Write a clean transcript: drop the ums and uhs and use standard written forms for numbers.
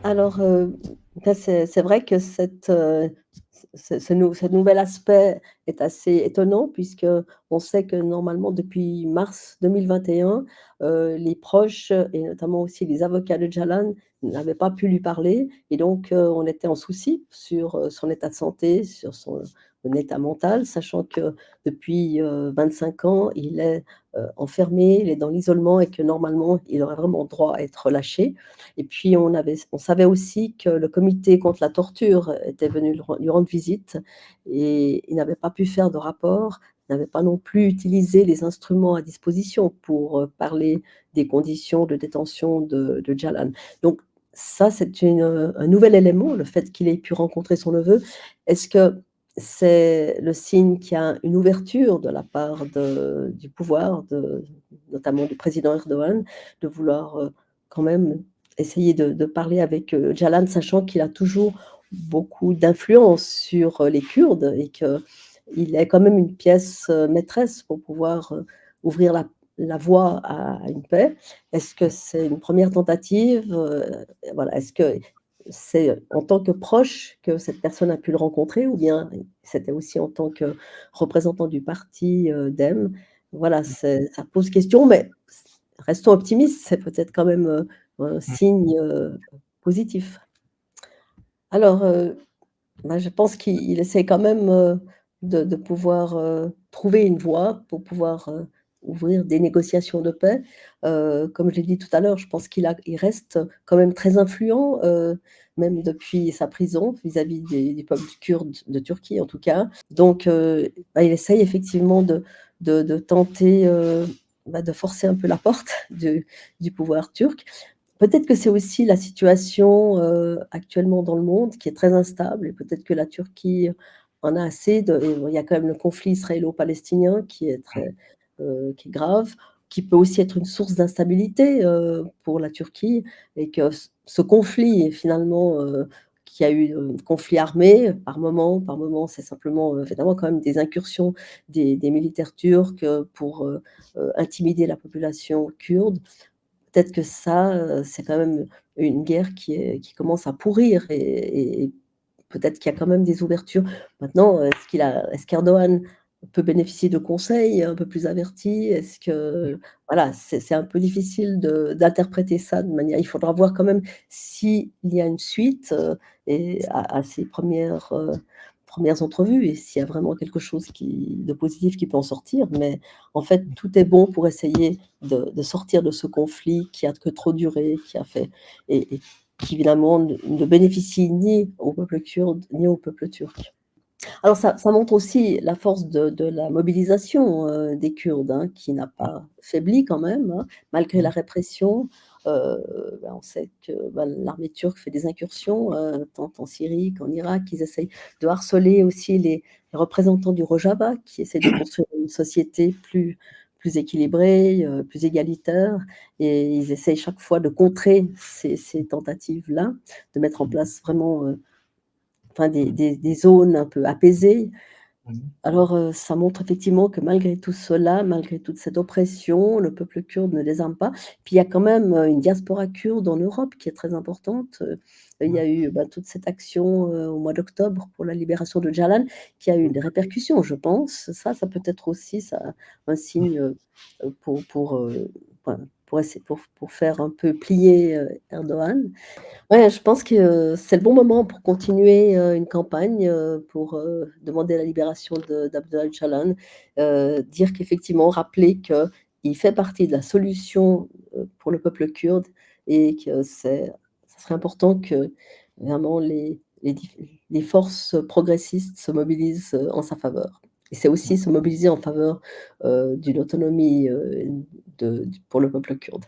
Alors, là, c'est vrai que ce nouvel aspect est assez étonnant puisqu'on sait que normalement depuis mars 2021, les proches et notamment aussi les avocats de Jalan n'avaient pas pu lui parler et donc on était en souci sur, son état de santé, sur son état mental, sachant que depuis, 25 ans, il est, enfermé, il est dans l'isolement et que normalement, il aurait vraiment droit à être relâché. Et puis on savait aussi que le comité contre la torture était venu lui rendre visite et il n'avait pas pu faire de rapport, il n'avait pas non plus utilisé les instruments à disposition pour, parler des conditions de détention de Djalan. Donc ça, c'est un nouvel élément, le fait qu'il ait pu rencontrer son neveu. Est-ce que c'est le signe qu'il y a une ouverture de la part du pouvoir, notamment du président Erdogan, de vouloir, quand même essayer de parler avec, Djalan, sachant qu'il a toujours beaucoup d'influence sur, les Kurdes et qu'il est quand même une pièce, maîtresse pour pouvoir, ouvrir la voie à une paix. Est-ce que c'est une première tentative? Voilà, est-ce que c'est en tant que proche que cette personne a pu le rencontrer ou bien c'était aussi en tant que représentant du parti, DEM? Voilà, ça pose question, mais restons optimistes, c'est peut-être quand même, un Mmh. signe, positif. Alors, bah, je pense qu'il essaie quand même, de pouvoir, trouver une voie pour pouvoir, ouvrir des négociations de paix. Comme je l'ai dit tout à l'heure, je pense il reste quand même très influent, même depuis sa prison vis-à-vis des peuples kurdes de Turquie, en tout cas. Donc, bah, il essaye effectivement de tenter, bah, de forcer un peu la porte du pouvoir turc. Peut-être que c'est aussi la situation, actuellement dans le monde qui est très instable et peut-être que la Turquie en a assez il y a quand même le conflit israélo-palestinien qui est Mmh. qui est grave, qui peut aussi être une source d'instabilité, pour la Turquie et que ce conflit finalement, qu'il y a eu, conflit armé par moment, c'est simplement, évidemment quand même des incursions des militaires turcs, pour, intimider la population kurde. Peut-être que ça, c'est quand même une guerre qui commence à pourrir et peut-être qu'il y a quand même des ouvertures. Maintenant, est-ce qu'Erdogan peut bénéficier de conseils un peu plus avertis? Est-ce Mmh. que voilà, c'est un peu difficile d'interpréter ça de manière il faudra voir quand même s'il y a une suite, et à ces premières entrevues et s'il y a vraiment quelque chose de positif qui peut en sortir. Mais en fait, tout est bon pour essayer de sortir de ce conflit qui a que trop duré, qui a fait et qui évidemment ne bénéficie ni au peuple kurde, ni au peuple turc. Alors ça montre aussi la force de la mobilisation, des Kurdes, hein, qui n'a Mmh. pas faibli quand même, hein, malgré la Mmh. répression. Bah, on sait que, bah, l'armée turque fait des incursions, tant en Syrie qu'en Irak. Ils essayent de harceler aussi les représentants du Rojava qui essaient de construire une société plus équilibrée, plus égalitaire et ils essayent chaque fois de contrer ces tentatives-là, de mettre en Mmh. place vraiment, enfin des zones un peu apaisées. Mmh. Alors, ça montre effectivement que malgré tout cela, malgré toute cette oppression, le peuple kurde ne désarme pas. Puis il y a quand même, une diaspora kurde en Europe qui est très importante, il y Ouais. a eu, bah, toute cette action, au mois d'octobre pour la libération de Djalan qui a eu Mmh. des répercussions, je pense. Ça peut être aussi ça un Mmh. signe, enfin, pour faire un peu plier, Erdogan. Ouais, je pense que, c'est le bon moment pour continuer, une campagne, pour, demander la libération d'Abdel Öcalan, dire qu'effectivement rappeler qu'il fait partie de la solution, pour le peuple kurde et que ça serait important que vraiment les forces progressistes se mobilisent, en sa faveur et c'est Ouais. aussi se mobiliser en faveur, d'une autonomie, pour le peuple kurde.